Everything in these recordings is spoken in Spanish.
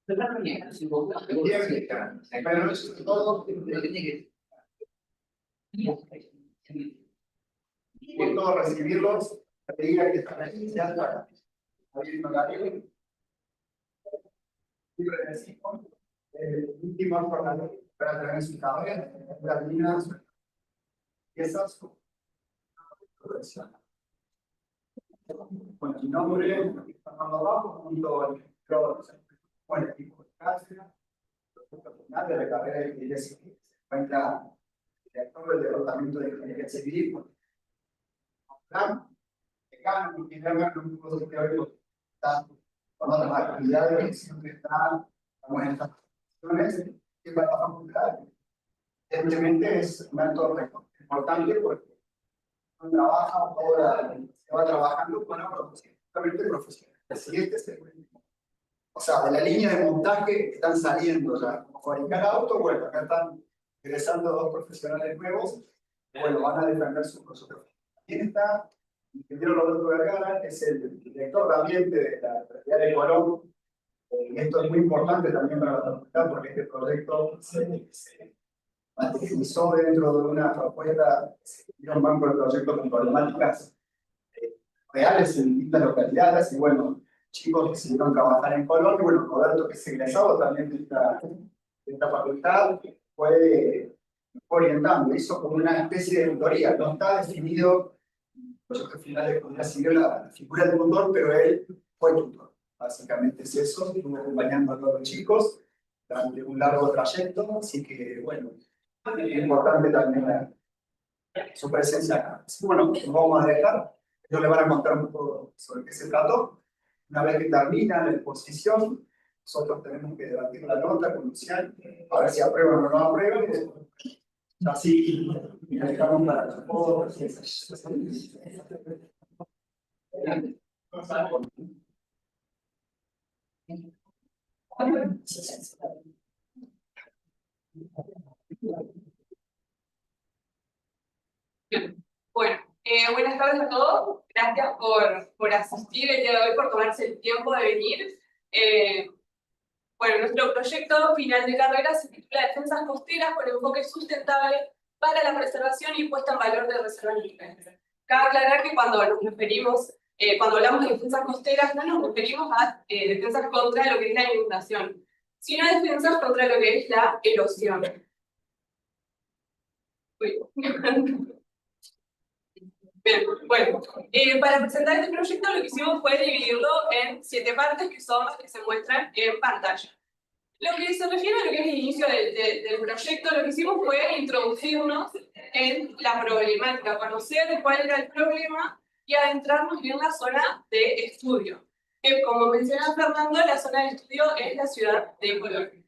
Pero eso es todo. Por todo recibirlos, te diga que están aquí, ya para abrir un horario. Libre de cinco. Último para traer su cabeza, las líneas, piezas. Con mi nombre, pasando abajo, junto al con el equipo de cátedra, final de la carrera de ingeniería civil, se encuentra el director del departamento de ingeniería civil, plan, decano, que un poco de teoría, está con otras actividades, que siempre está en estas situaciones, que va a la facultad. Evidentemente es un acto importante porque no trabaja ahora, se va trabajando con absolutamente profesionales. Y este es el último. O sea, de la línea de montaje están saliendo ya, como fabricar auto, bueno, acá están ingresando dos profesionales nuevos, bueno, van a defender su proceso. También está el ingeniero Roberto Vergara, que es el director de ambiente de la Universidad de Colón. Esto es muy importante también para la facultad porque este proyecto se materializó dentro de una propuesta, se dio un banco de proyectos con problemáticas reales en distintas localidades, y bueno, chicos que decidieron trabajar en Colón, y bueno, Roberto, que es egresado también de esta facultad, fue orientando, hizo como una especie de tutoría, no está definido, pues al final de podría seguir la figura del tutor, pero él fue tutor, básicamente es eso, estuvo acompañando a los chicos durante un largo trayecto, así que bueno, es importante también su presencia acá. Así, bueno, nos vamos a dejar. Ellos le van a contar un poco sobre qué se trató. Una vez que termina la exposición, nosotros tenemos que debatir la nota con Luciano, a ver si aprueban o no aprueban. Así, la dejamos para todos. Bueno, buenas tardes a todos. Gracias por asistir el día de hoy, por tomarse el tiempo de venir. Bueno, nuestro proyecto final de carrera se titula Defensas Costeras con enfoque sustentable para la preservación y puesta en valor de reservas naturales. Cabe aclarar que cuando nos referimos, cuando hablamos de defensas costeras, no nos referimos a defensas contra lo que es la inundación, sino a defensas contra lo que es la erosión. Bien, bueno, para presentar este proyecto lo que hicimos fue dividirlo en 7 partes que son las que se muestran en pantalla. Lo que se refiere a lo que es el inicio del proyecto, lo que hicimos fue introducirnos en la problemática, conocer cuál era el problema y adentrarnos en la zona de estudio. Que como mencionaba Fernando, la zona de estudio es la ciudad de Colón.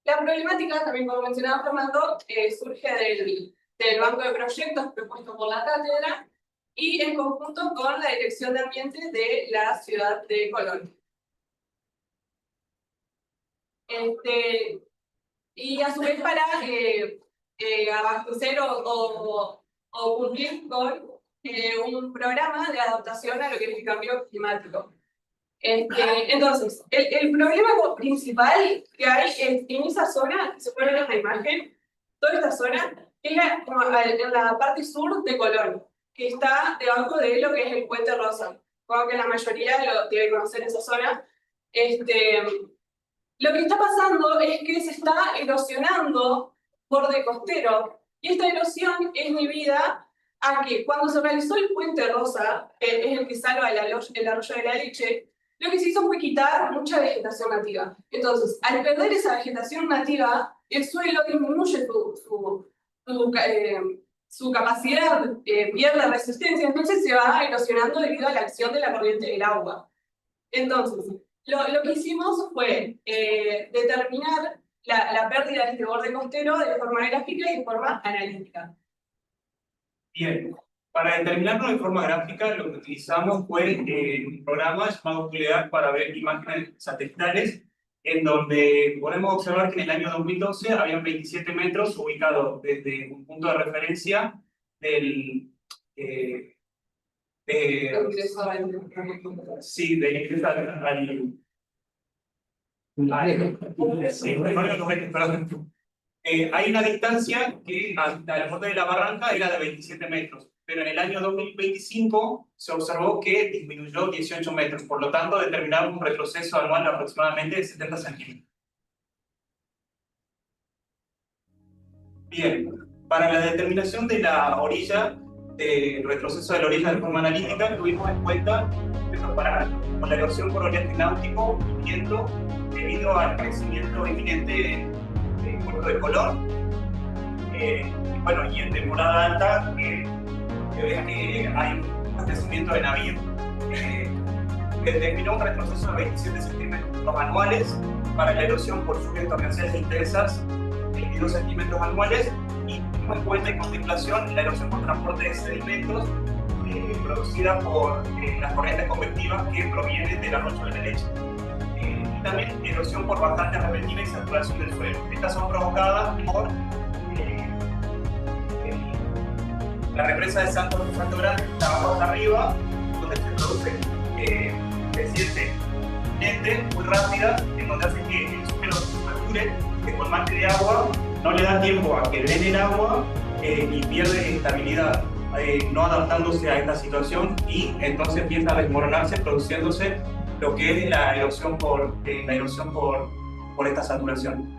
La problemática, también como mencionaba Fernando, surge del banco de proyectos propuesto por la cátedra y en conjunto con la Dirección de Ambiente de la ciudad de Colón. Y a su vez para abastecer o cumplir con un programa de adaptación a lo que es el cambio climático. Entonces, el problema principal que hay es en esa zona, que se puede ver en la imagen, toda esta zona, es en la parte sur de Colón, que está debajo de lo que es el Puente Rosa. Supongo que la mayoría lo debe conocer esa zona. Lo que está pasando es que se está erosionando borde costero, y esta erosión es debida a que cuando se realizó el Puente Rosa, que es el que salva el arroyo de la Leche, lo que se hizo fue quitar mucha vegetación nativa. Entonces, al perder esa vegetación nativa, el suelo disminuye su capacidad, pierde resistencia, entonces se va erosionando debido a la acción de la corriente del agua. Entonces, lo que hicimos fue determinar la pérdida de este borde costero de forma gráfica y de forma analítica. Bien, para determinarlo de forma gráfica, lo que utilizamos fue un programa llamado GLEAR para ver imágenes satelitales, en donde podemos observar que en el año 2012 habían 27 metros ubicados desde un punto de referencia del ingreso Sí, perdón. Hay una distancia que hasta el borde de la barranca era de 27 metros, pero en el año 2025 se observó que disminuyó 18 metros, por lo tanto determinamos un retroceso anual de aproximadamente de 70 centímetros. Bien, para la determinación de la orilla, del retroceso de la orilla de forma analítica, tuvimos en cuenta estos parámetros, con la erosión por oleaje náutico y viento debido al crecimiento inminente del puerto de Colón. Bueno, y en temporada alta, que ves que hay un crecimiento de navíos. Determinó un retroceso de 27 centímetros anuales para la erosión por lluvias torrenciales intensas, 22 centímetros anuales, y tuvimos en cuenta en contemplación la erosión por transporte de sedimentos producida por las corrientes convectivas que provienen del arroyo de la leche. Y también erosión por bastante repentina y saturación del suelo. Estas son provocadas por la represa de Santo Grande, está abajo arriba, donde se produce creciente muy rápida, en donde hace que el suelo se sature, que con más de agua no le da tiempo a que drene el agua y pierde estabilidad, no adaptándose a esta situación, y entonces empieza a desmoronarse, produciéndose lo que es la erosión por esta saturación.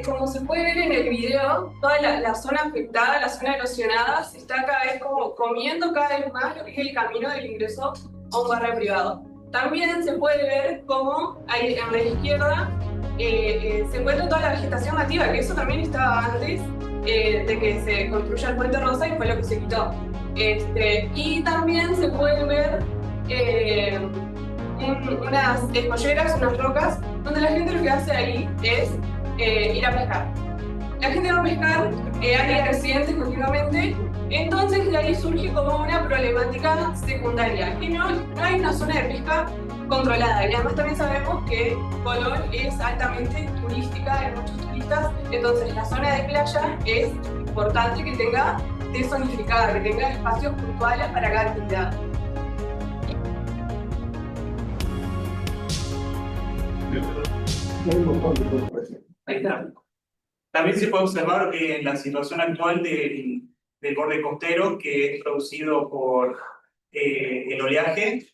Como se puede ver en el video, toda la zona afectada, la zona erosionada, se está cada vez como comiendo cada vez más lo que es el camino del ingreso a un barrio privado. También se puede ver cómo ahí en la izquierda se encuentra toda la vegetación nativa, que eso también estaba antes de que se construya el Puente Rosa, y fue lo que se quitó. Y también se puede ver unas escolleras, unas rocas, donde la gente lo que hace ahí es ir a pescar. La gente va a pescar, hay accidentes continuamente, entonces de ahí surge como una problemática secundaria, que no hay una zona de pesca controlada, y además también sabemos que Colón es altamente turística, hay muchos turistas, entonces la zona de playa es importante que tenga deszonificada, que tenga espacios puntuales para cada actividad. Ahí está. También se puede observar que en la situación actual del borde costero, que es producido por el oleaje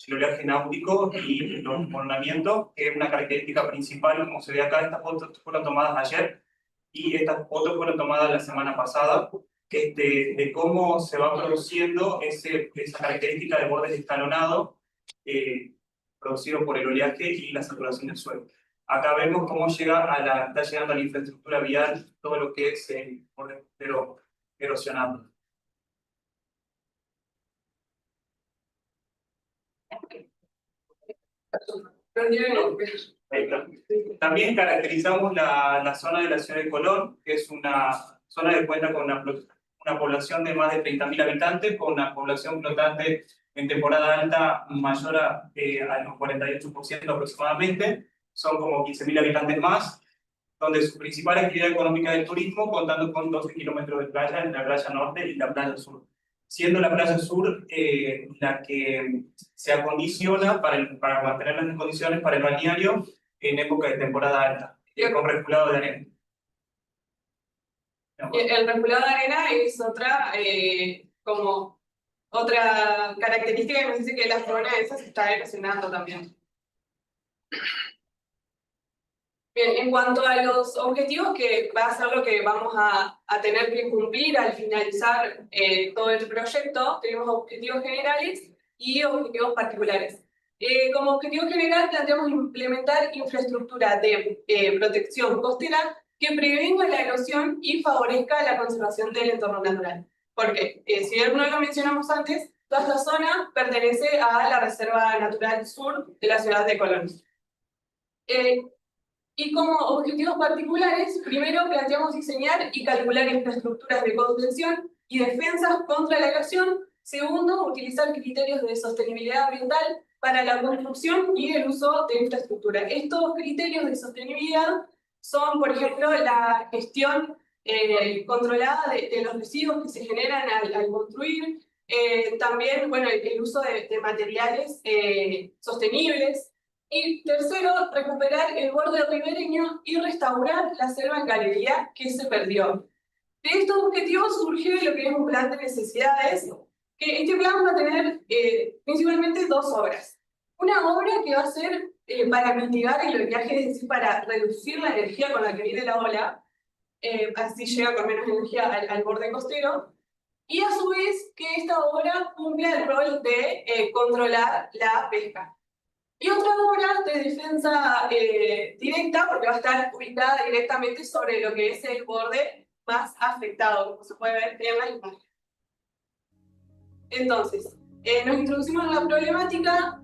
náutico y el desmoronamiento, que es una característica principal, como se ve acá. Estas fotos fueron tomadas ayer y estas fotos fueron tomadas la semana pasada, de cómo se va produciendo esa característica de borde escalonado producido por el oleaje y la saturación del suelo. Acá vemos cómo está llegando a la infraestructura vial todo lo que es el borde costero erosionado. También caracterizamos la zona de la ciudad de Colón, que es una zona que cuenta con una población de más de 30.000 habitantes, con una población flotante en temporada alta mayor a los 48% aproximadamente. Son como 15.000 habitantes más, donde su principal actividad económica es el turismo, contando con 12 kilómetros de playa, en la playa norte y la playa sur. Siendo la playa sur la que se acondiciona para mantener las condiciones para el balneario en época de temporada alta, con reculado de arena. El reculado de arena es otra característica que nos dice que la zona esa se está erosionando también. Bien, en cuanto a los objetivos, que va a ser lo que vamos a tener que cumplir al finalizar todo el proyecto, tenemos objetivos generales y objetivos particulares. Como objetivo general planteamos implementar infraestructura de protección costera que prevenga la erosión y favorezca la conservación del entorno natural. Porque, si bien no lo mencionamos antes, toda esta zona pertenece a la Reserva Natural Sur de la ciudad de Colón. Y como objetivos particulares, primero planteamos diseñar y calcular infraestructuras de contención y defensas contra la erosión. Segundo, utilizar criterios de sostenibilidad ambiental para la construcción y el uso de infraestructura. Estos criterios de sostenibilidad son, por ejemplo, la gestión controlada de los residuos que se generan al construir, también, bueno, el uso de materiales sostenibles, Y tercero, recuperar el borde ribereño y restaurar la selva en galería que se perdió. De estos objetivos surgió lo que es un plan de necesidades, que este plan va a tener principalmente dos obras. Una obra que va a ser para mitigar el oleaje, es decir, para reducir la energía con la que viene la ola, así llega con menos energía al borde costero, y a su vez que esta obra cumpla el rol de controlar la pesca. Y otra obra de defensa directa, porque va a estar ubicada directamente sobre lo que es el borde más afectado, como se puede ver en la imagen. Entonces, nos introducimos en la problemática,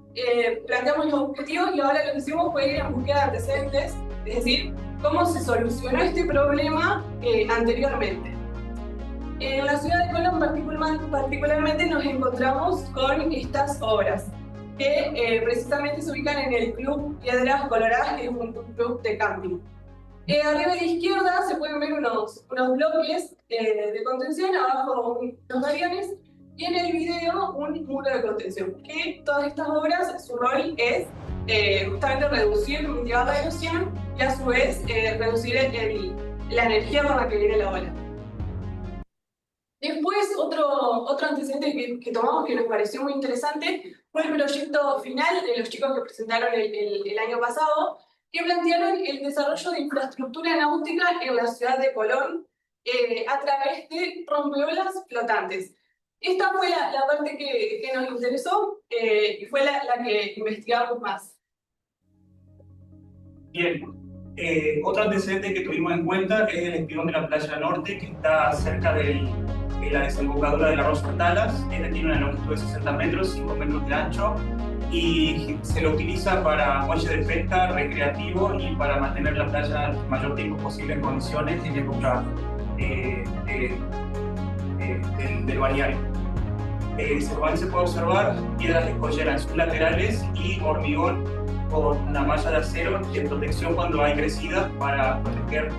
planteamos los objetivos y ahora lo que hicimos fue ir en búsqueda de antecedentes, es decir, cómo se solucionó este problema anteriormente. En la ciudad de Colón particularmente nos encontramos con estas obras, que precisamente se ubican en el Club Piedras Coloradas, que es un club de camping. Arriba a la izquierda se pueden ver unos bloques de contención, abajo unos aviones, y en el video un muro de contención, que todas estas obras, su rol es justamente reducir, mitigar la erosión y a su vez reducir la energía con la que viene la ola. Después, otro antecedente que tomamos que nos pareció muy interesante fue el proyecto final de los chicos que presentaron el año pasado, que plantearon el desarrollo de infraestructura náutica en la ciudad de Colón a través de rompeolas flotantes. Esta fue la parte que nos interesó y fue la que investigamos más. Bien, otro antecedente que tuvimos en cuenta es el espigón de la Playa Norte, que está cerca de la desembocadura del arroyo Talas. Este tiene una longitud de 60 metros, 5 metros de ancho, y se lo utiliza para muelle de pesca recreativo y para mantener la playa el mayor tiempo posible en condiciones en época del balneario. Se puede observar piedras de escollera en sus laterales y hormigón con una malla de acero de protección cuando hay crecidas para proteger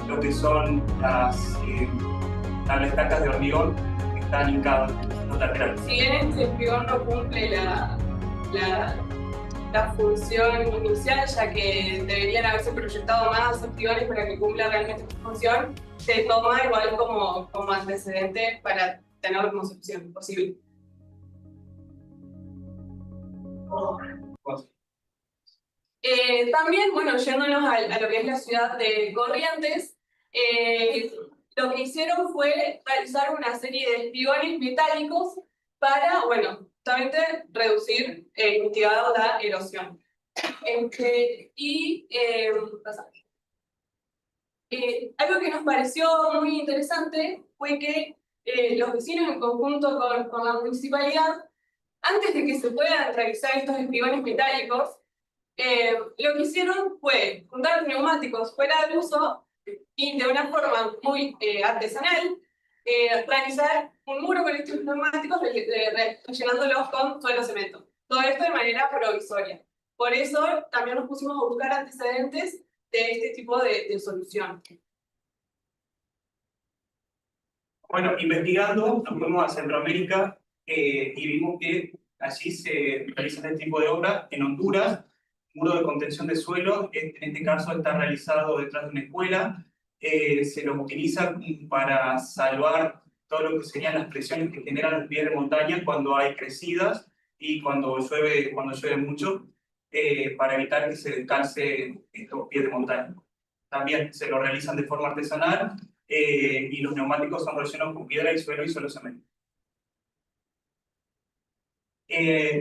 lo que son las estacas de hormigón que están hincadas en los laterales. Si bien este espigón no cumple la función inicial, ya que deberían haberse proyectado más espigones para que cumpla realmente su función, se toma igual como antecedente para tenerlo como solución posible. También, bueno, yéndonos a lo que es la ciudad de Corrientes, lo que hicieron fue realizar una serie de espigones metálicos para, bueno, justamente reducir y mitigar la erosión. Algo que nos pareció muy interesante fue que los vecinos en conjunto con la municipalidad, antes de que se puedan realizar estos espigones metálicos, lo que hicieron fue juntar neumáticos fuera de uso y de una forma muy artesanal realizar un muro con estos neumáticos rellenándolos con suelo cemento. Todo esto de manera provisoria. Por eso también nos pusimos a buscar antecedentes de este tipo de solución. Bueno, investigando, nos fuimos a Centroamérica y vimos que allí se realiza este tipo de obras. En Honduras, muro de contención de suelo, en este caso está realizado detrás de una escuela. Se los utiliza para salvar todo lo que serían las presiones que generan los pies de montaña cuando hay crecidas y cuando llueve mucho, para evitar que se descalce estos pies de montaña. También se lo realizan de forma artesanal y los neumáticos son rellenos con piedra y suelo cemento.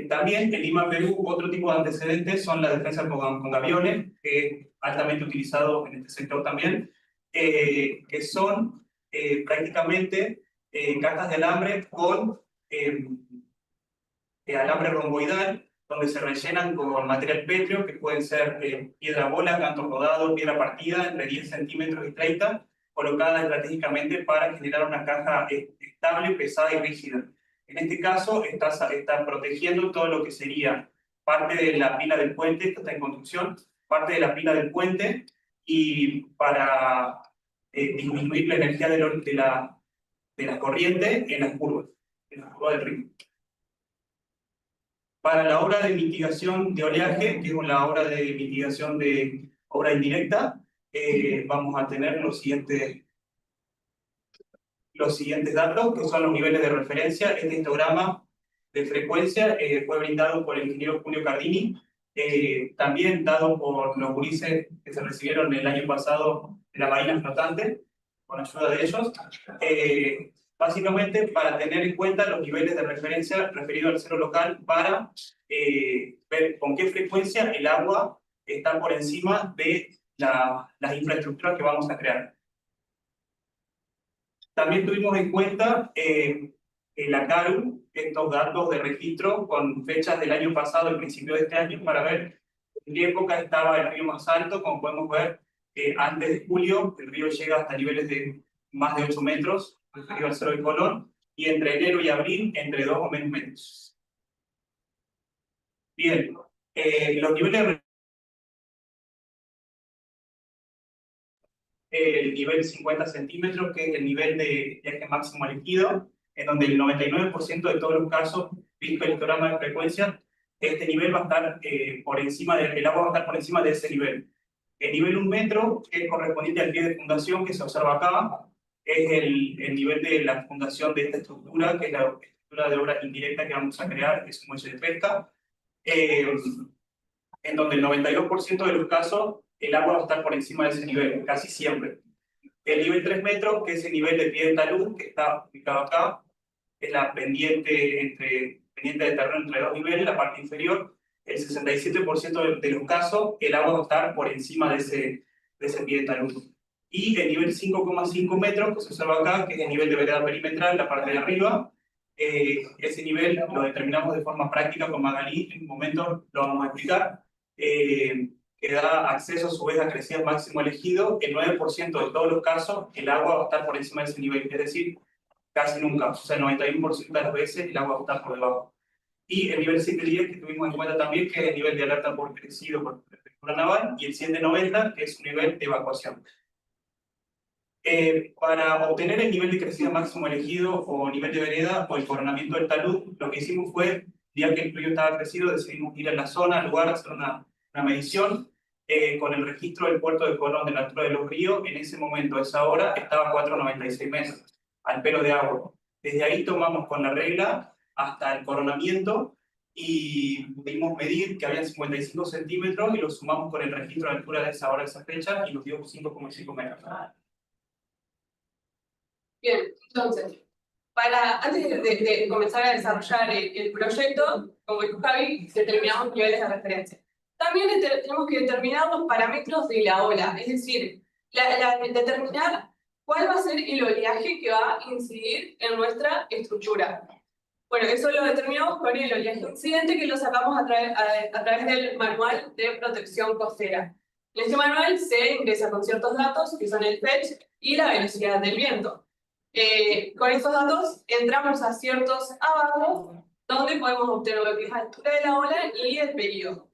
También en Lima, Perú, otro tipo de antecedentes son la defensa con gaviones, que es altamente utilizado en este sector también, que son prácticamente cajas de alambre con alambre romboidal, donde se rellenan con material pétreo, que pueden ser piedra bola, canto rodado, piedra partida, entre 10 centímetros y 30, colocada estratégicamente para generar una caja estable, pesada y rígida. En este caso, está protegiendo todo lo que sería parte de la pila del puente, que está en construcción, parte de la pila del puente, y para disminuir la energía de la corriente en las curvas del río. Para la obra de mitigación de oleaje, que es la obra de mitigación de obra indirecta, vamos a tener los siguientes datos, que son los niveles de referencia. Este histograma de frecuencia fue brindado por el ingeniero Julio Cardini, también dado por los gurises que se recibieron el año pasado de la Marina Flotante, con ayuda de ellos. Básicamente para tener en cuenta los niveles de referencia referidos al cero local para ver con qué frecuencia el agua está por encima de las infraestructuras que vamos a crear. También tuvimos en cuenta la CARU, estos datos de registro con fechas del año pasado y principio de este año para ver en qué época estaba el río más alto. Como podemos ver, antes de julio el río llega hasta niveles de más de 8 metros, referido al cero de Colón, y entre enero y abril entre 2 o menos metros. Bien, los niveles de el nivel 50 centímetros, que es el nivel de viaje máximo líquido, en donde el 99% de todos los casos, visto el histograma de frecuencia, este nivel va a estar por encima el agua va a estar por encima de ese nivel. El nivel 1 metro, que es correspondiente al pie de fundación que se observa acá, es el nivel de la fundación de esta estructura, que es la estructura de obra indirecta que vamos a crear, que es un muelle de pesca, en donde el 92% de los casos el agua va a estar por encima de ese nivel, casi siempre. El nivel 3 metros, que es el nivel de pie de talud, que está ubicado acá, es la pendiente de terreno entre dos niveles, la parte inferior. El 67% de los casos, el agua va a estar por encima de ese pie de talud. Y el nivel 5,5 metros, que se observa acá, que es el nivel de vereda perimetral, la parte de arriba, ese nivel lo determinamos de forma práctica con Magalí, en un momento lo vamos a explicar, que da acceso a su vez a crecidas máximo elegido. El 9% de todos los casos, el agua va a estar por encima de ese nivel, es decir, casi nunca, o sea, el 91% de las veces el agua va a estar por debajo. Y el nivel 710 que tuvimos en cuenta también, que es el nivel de alerta por crecido por prefectura naval, y el 790, que es un nivel de evacuación. Para obtener el nivel de crecida máximo elegido o nivel de vereda o el coronamiento del talud, lo que hicimos fue, ya que el río estaba crecido, decidimos ir a la zona, al lugar, hacer una medición con el registro del puerto de Colón de la altura de los ríos. En ese momento, a esa hora, estaba a 4,96 metros al pelo de agua. Desde ahí tomamos con la regla hasta el coronamiento y pudimos medir que había 55 centímetros y lo sumamos con el registro de altura de esa hora, de esa fecha, y nos dio 5,5 metros. Bien, entonces, antes de comenzar a desarrollar el proyecto, como dijo Javi, determinamos niveles de referencia. También tenemos que determinar los parámetros de la ola, es decir, determinar cuál va a ser el oleaje que va a incidir en nuestra estructura. Bueno, eso lo determinamos con el oleaje incidente, que lo sacamos a través del manual de protección costera. En este manual se ingresa con ciertos datos, que son el fetch y la velocidad del viento. Con estos datos entramos a ciertos abajo, donde podemos obtener lo que es la altura de la ola y el periodo.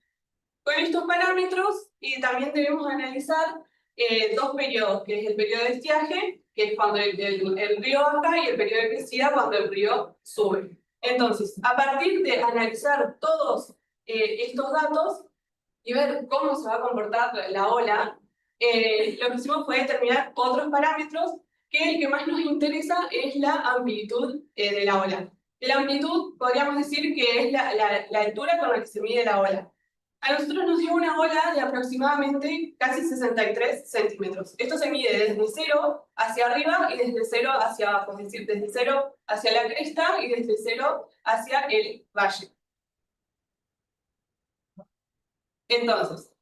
Con estos parámetros, y también debemos analizar dos periodos, que es el periodo de estiaje, que es cuando el río baja, y el periodo de crecida, cuando el río sube. Entonces, a partir de analizar todos estos datos y ver cómo se va a comportar la ola, lo que hicimos fue determinar otros parámetros, que el que más nos interesa es la amplitud de la ola. La amplitud podríamos decir que es la altura con la que se mide la ola. A nosotros nos dio una ola de aproximadamente casi 63 centímetros. Esto se mide desde 0 hacia arriba y desde 0 hacia abajo, es decir, desde 0 hacia la cresta y desde 0 hacia el valle. Entonces,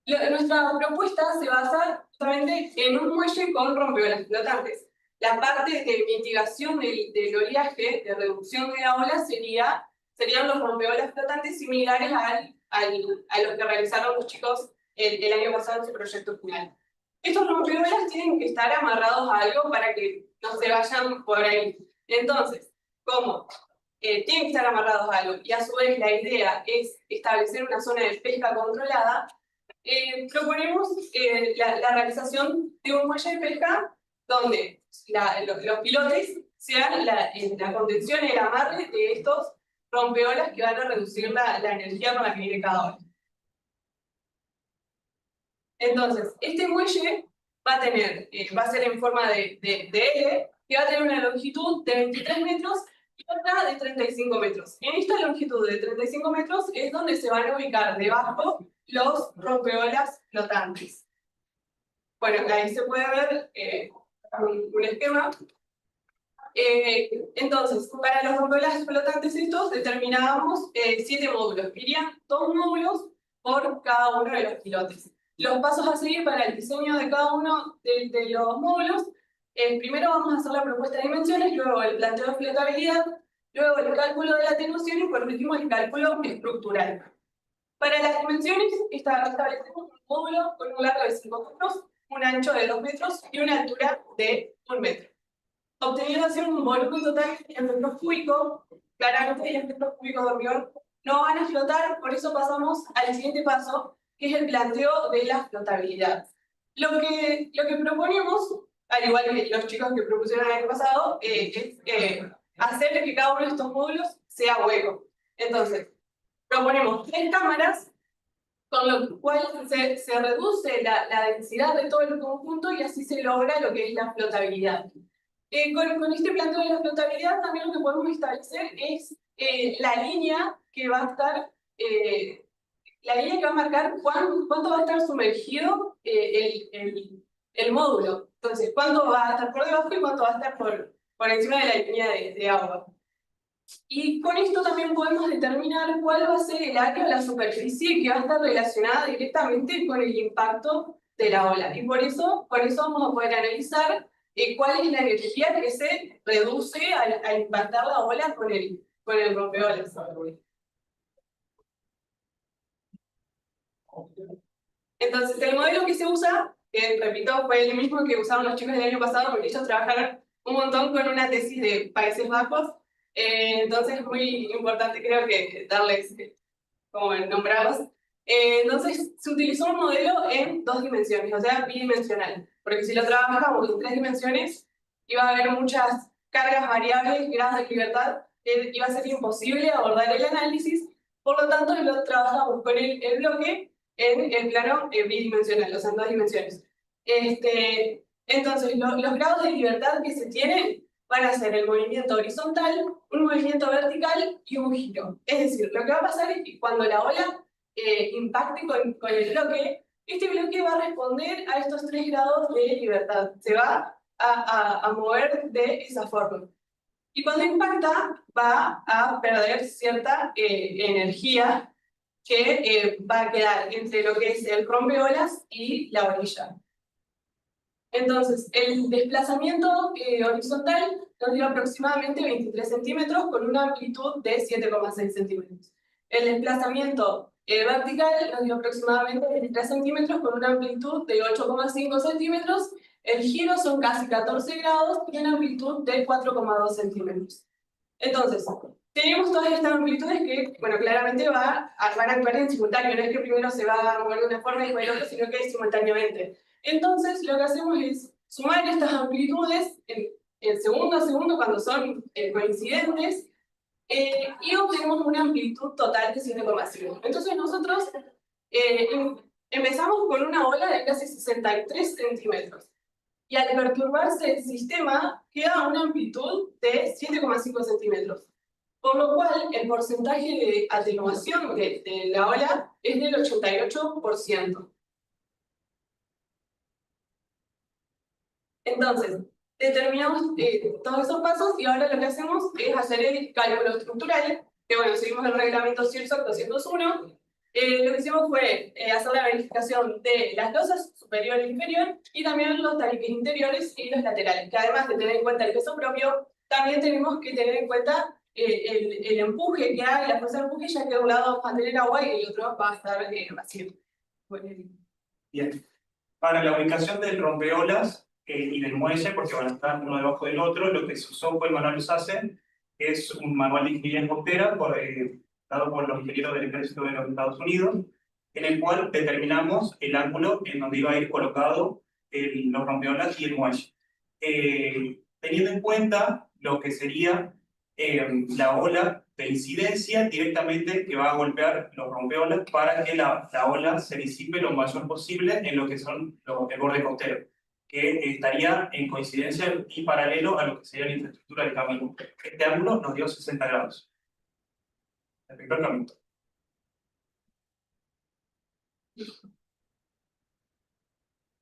nuestra propuesta se basa justamente en un muelle con rompeolas flotantes. La parte de mitigación del oleaje, de reducción de la ola, serían los rompeolas flotantes similares a los que realizaron los chicos el año pasado en su proyecto final. Estos rompeolas tienen que estar amarrados a algo para que no se vayan por ahí. Entonces, ¿cómo? Tienen que estar amarrados a algo, y a su vez la idea es establecer una zona de pesca controlada. Proponemos la realización de un muelle de pesca donde los pilotes sean la contención y el amarre de estos rompeolas que van a reducir la energía con la que viene cada ola. Entonces, este muelle va a ser en forma de L, que va a tener una longitud de 23 metros y otra de 35 metros. En esta longitud de 35 metros es donde se van a ubicar debajo los rompeolas flotantes. Bueno, ahí se puede ver un esquema. Entonces, para los rompeolas flotantes estos determinábamos 7 módulos. Irían 2 módulos por cada uno de los pilotes. Los pasos a seguir para el diseño de cada uno de los módulos: primero vamos a hacer la propuesta de dimensiones, luego el planteo de flotabilidad, luego el cálculo de la atenuación y por último el cálculo estructural. Para las dimensiones establecemos un módulo con un largo de 5 metros, un ancho de 2 metros y una altura de 1 metro. Obteniendo así un volumen total en metros cúbicos. Claramente los metros cúbicos de hormigón no van a flotar, por eso pasamos al siguiente paso, que es el planteo de la flotabilidad. Lo que proponemos, al igual que los chicos que propusieron el año pasado, es hacer que cada uno de estos módulos sea hueco. Entonces, proponemos 3 cámaras, con lo cual se reduce la densidad de todo el conjunto y así se logra lo que es la flotabilidad. Con este planteo de la flotabilidad también lo que podemos establecer es la línea que va a estar, la línea que va a marcar cuánto va a estar sumergido el módulo. Entonces, cuánto va a estar por debajo y cuánto va a estar por encima de la línea de agua. Y con esto también podemos determinar cuál va a ser el área o la superficie que va a estar relacionada directamente con el impacto de la ola. Y por eso vamos a poder analizar cuál es la energía que se reduce al impactar la ola con el rompeolas. Entonces, el modelo que se usa, que repito, fue el mismo que usaron los chicos del año pasado, porque ellos trabajaron un montón con una tesis de Países Bajos. Entonces es muy importante, creo, que darles como nombrarlos. Entonces se utilizó un modelo en 2 dimensiones, o sea, bidimensional, porque si lo trabajamos en 3 dimensiones iba a haber muchas cargas variables, grados de libertad, iba a ser imposible abordar el análisis. Por lo tanto lo trabajamos con el bloque en el plano bidimensional, o sea, en 2 dimensiones. Entonces los grados de libertad que se tienen van a ser el movimiento horizontal, un movimiento vertical y un giro. Es decir, lo que va a pasar es que cuando la ola impacte con el bloque, este bloque va a responder a estos 3 grados de libertad. Se va a mover de esa forma. Y cuando impacta, va a perder cierta energía que va a quedar entre lo que es el rompeolas y la orilla. Entonces, el desplazamiento horizontal nos dio aproximadamente 23 centímetros con una amplitud de 7,6 centímetros. El desplazamiento vertical nos dio aproximadamente 23 centímetros con una amplitud de 8,5 centímetros. El giro son casi 14 grados y una amplitud de 4,2 centímetros. Entonces, tenemos todas estas amplitudes que, bueno, claramente van a actuar en simultáneo. No es que primero se va a mover de una forma y después de otra, sino que es simultáneamente. Entonces, lo que hacemos es sumar estas amplitudes en segundo a segundo cuando son coincidentes y obtenemos una amplitud total de 7,5. Entonces, nosotros empezamos con una ola de casi 63 centímetros. Y al perturbarse el sistema, queda una amplitud de 7,5 centímetros. Por lo cual, el porcentaje de atenuación de la ola es del 88%. Entonces, determinamos todos esos pasos y ahora lo que hacemos es hacer el cálculo estructural, que bueno, seguimos el reglamento CIRSOC 201. Lo que hicimos fue hacer la verificación de las losas superior e inferior y también los tabiques interiores y los laterales, que además de tener en cuenta el peso propio, también tenemos que tener en cuenta el empuje que hay, la fuerza de empuje, ya que de un lado va a tener agua y el otro va a estar vacío. Bueno, bien. Para la ubicación del rompeolas y del muelle, porque van a estar uno debajo del otro, lo que se usó fue el manual SACE, que es un manual de ingeniería costera dado por los ingenieros del Ejército de los Estados Unidos, en el cual determinamos el ángulo en donde iba a ir colocado los rompeolas y el muelle. Teniendo en cuenta lo que sería la ola de incidencia directamente que va a golpear los rompeolas para que la ola se disipe lo mayor posible en lo que son el borde costero, que estaría en coincidencia y paralelo a lo que sería la infraestructura del camino. Este ángulo nos dio 60 grados respecto al camino.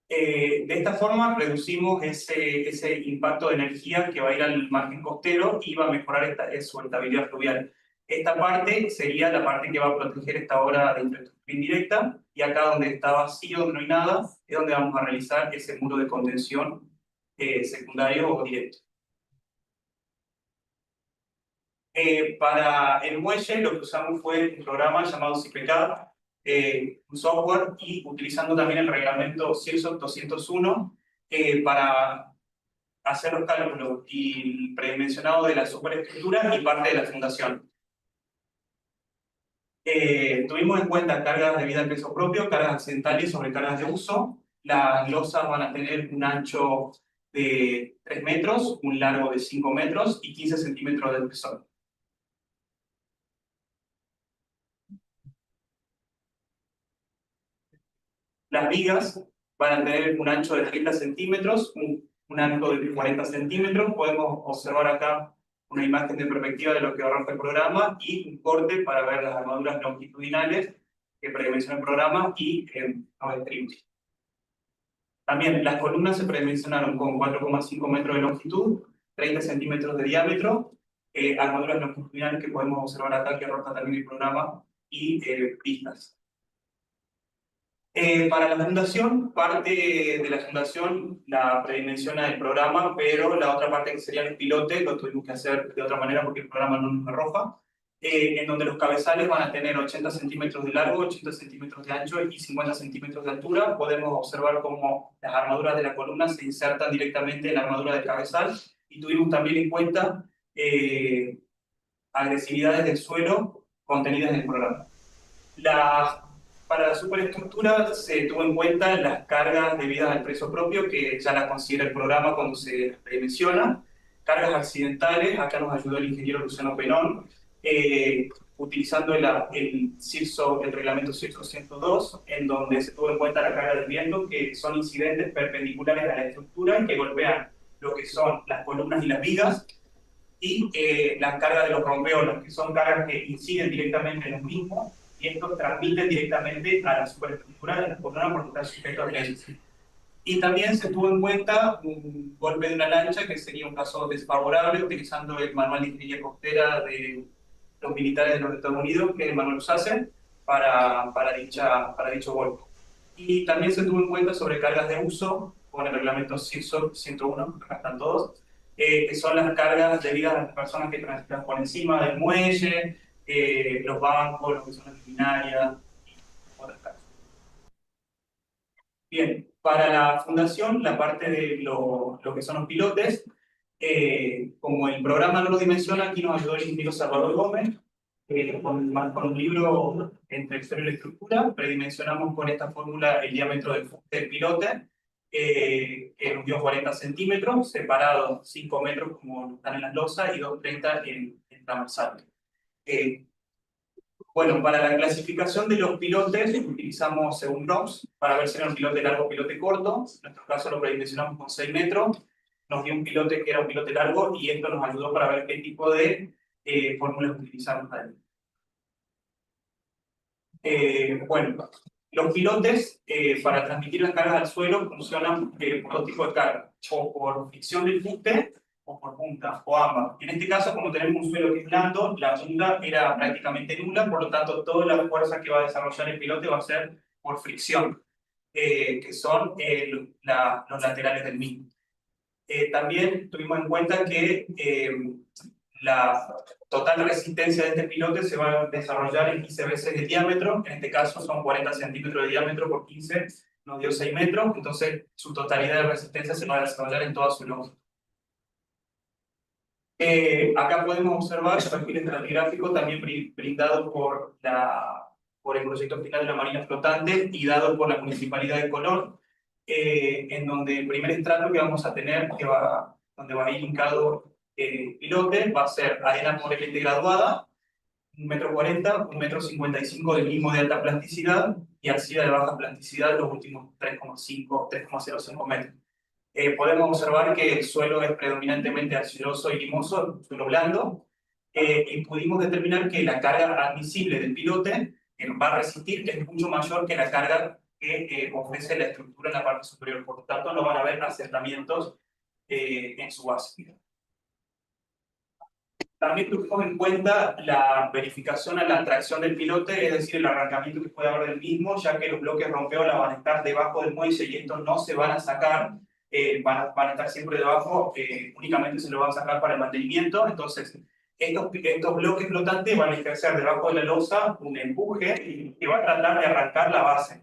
De esta forma reducimos ese impacto de energía que va a ir al margen costero y va a mejorar su estabilidad fluvial. Esta parte sería la parte que va a proteger esta obra de infraestructura indirecta, y acá donde está vacío, donde no hay nada, es donde vamos a realizar ese muro de contención secundario o directo. Para el muelle lo que usamos fue un programa llamado CIPECAD, un software, y utilizando también el reglamento CIRSOC 201 para hacer los cálculos y el predimensionado de la superestructura y parte de la fundación. Tuvimos en cuenta cargas de vida al peso propio, cargas accidentales y sobrecargas de uso. Las losas van a tener un ancho de 3 metros, un largo de 5 metros y 15 centímetros de espesor. Las vigas van a tener un ancho de 30 centímetros, un ancho de 40 centímetros. Podemos observar acá una imagen de perspectiva de lo que arroja el programa y un corte para ver las armaduras longitudinales que predimensiona el programa y los streams. También las columnas se predimensionaron con 4,5 metros de longitud, 30 centímetros de diámetro, armaduras longitudinales que podemos observar acá que arroja también el programa, y pistas. Para la fundación, parte de la fundación la predimensiona el programa, pero la otra parte que serían los pilotes lo tuvimos que hacer de otra manera porque el programa no nos arroja, en donde los cabezales van a tener 80 centímetros de largo, 80 centímetros de ancho y 50 centímetros de altura. Podemos observar cómo las armaduras de la columna se insertan directamente en la armadura del cabezal, y tuvimos también en cuenta agresividades del suelo contenidas en el programa. Para la superestructura se tuvo en cuenta las cargas debidas al peso propio, que ya las considera el programa cuando se menciona. Cargas accidentales, acá nos ayudó el ingeniero Luciano Penón, utilizando el reglamento CIRSO 102, en donde se tuvo en cuenta la carga del viento, que son incidentes perpendiculares a la estructura y que golpean lo que son las columnas y las vigas, y las cargas de los rompeolas, que son cargas que inciden directamente en los mismos, y estos transmiten directamente a la superestructura de la columna por estar sujeto a ellos. Y también se tuvo en cuenta un golpe de una lancha, que sería un caso desfavorable, utilizando el manual de ingeniería costera de los militares de los Estados Unidos, que es el manual USACE, para dicho golpe. Y también se tuvo en cuenta sobrecargas de uso, con el reglamento CIRSOC 101, acá están todos, que son las cargas debidas a las personas que transitan por encima del muelle, los bancos, lo que son las luminarias y otras cargas. Bien, para la fundación, la parte de lo que son los pilotes, como el programa no lo dimensiona, aquí nos ayudó el ingeniero Salvador Gómez, con un libro entre historia y la estructura. Predimensionamos con esta fórmula el diámetro del pilote, que nos dio 40 centímetros, separados 5 metros como están en las losas y 2,30 en transversal. Bueno, para la clasificación de los pilotes utilizamos según ROPS para ver si era un pilote largo o pilote corto. En nuestro caso lo predimensionamos con 6 metros. Nos dio un pilote que era un pilote largo, y esto nos ayudó para ver qué tipo de fórmulas utilizamos ahí. Bueno, los pilotes para transmitir las cargas al suelo funcionan por dos tipos de cargas, o por fricción del fuste o por punta, o ambas. En este caso, como tenemos un suelo que es blando, la punta era prácticamente nula, por lo tanto toda la fuerza que va a desarrollar el pilote va a ser por fricción, que son los laterales del mismo. También tuvimos en cuenta que la total resistencia de este pilote se va a desarrollar en 15 veces el diámetro. En este caso son 40 centímetros de diámetro por 15, nos dio 6 metros, entonces su totalidad de resistencia se va a desarrollar en toda su longitud. Acá podemos observar el perfil estratigráfico también brindado por el proyecto final de la Marina Flotante y dado por la Municipalidad de Colón, en donde el primer estrato que vamos a tener, donde va a ir hincado pilote va a ser arena pobremente graduada, 1,40 m, 1,55 m de mínimo de alta plasticidad y arcilla de baja plasticidad los últimos 3,5, 3,05 metros. Podemos observar que el suelo es predominantemente arcilloso y limoso, suelo blando, y pudimos determinar que la carga admisible del pilote va a resistir, que es mucho mayor que la carga que ofrece la estructura en la parte superior. Por lo tanto, no van a haber asentamientos en su base. También tuvimos en cuenta la verificación a la tracción del pilote, es decir, el arrancamiento que puede haber del mismo, ya que los bloques rompeolas van a estar debajo del muelle y estos no se van a sacar, van a estar siempre debajo, únicamente se lo van a sacar para el mantenimiento. Entonces, estos bloques flotantes van a ejercer debajo de la losa un empuje que va a tratar de arrancar la base.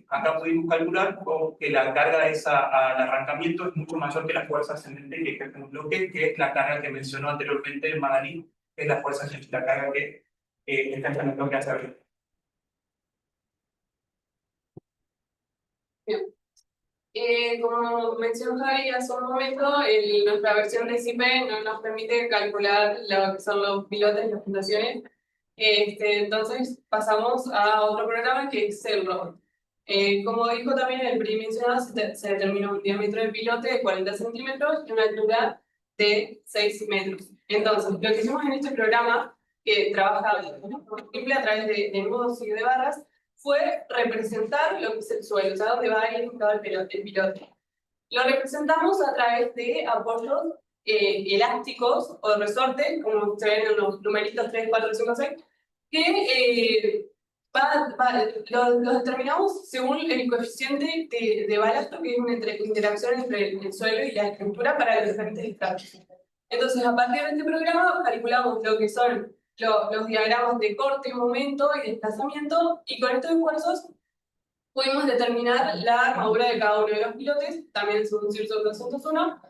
Acá pudimos calcular que la carga al arrancamiento es mucho mayor que la fuerza ascendente que ejerce un bloque, que es la carga que mencionó anteriormente Magalí, que es la fuerza ascendente, la carga que está en el bloque hacia arriba. Bien. Como mencionó Javi hace un momento, nuestra versión de CIPE no nos permite calcular lo que son los pilotes, las fundaciones. Entonces pasamos a otro programa que es CELROD. Como dijo también el mencionado, se determina un diámetro de pilote de 40 centímetros y una altura de 6 metros. Entonces, lo que hicimos en este programa, que trabaja simple a través de nudos y de barras, fue representar lo que es el suelo, o sea, dónde va a ir ubicado el pilote. Lo representamos a través de apoyos elásticos o resortes, como se ven en los numeritos 3, 4, 5, 6, que los determinamos según el coeficiente de balasto, que es una interacción entre el suelo y la estructura para los diferentes estratos. Entonces, a partir de este programa, calculamos lo que son los diagramas de corte, momento y desplazamiento, y con estos esfuerzos pudimos determinar la armadura de cada uno de los pilotes, también según CIRSO 201,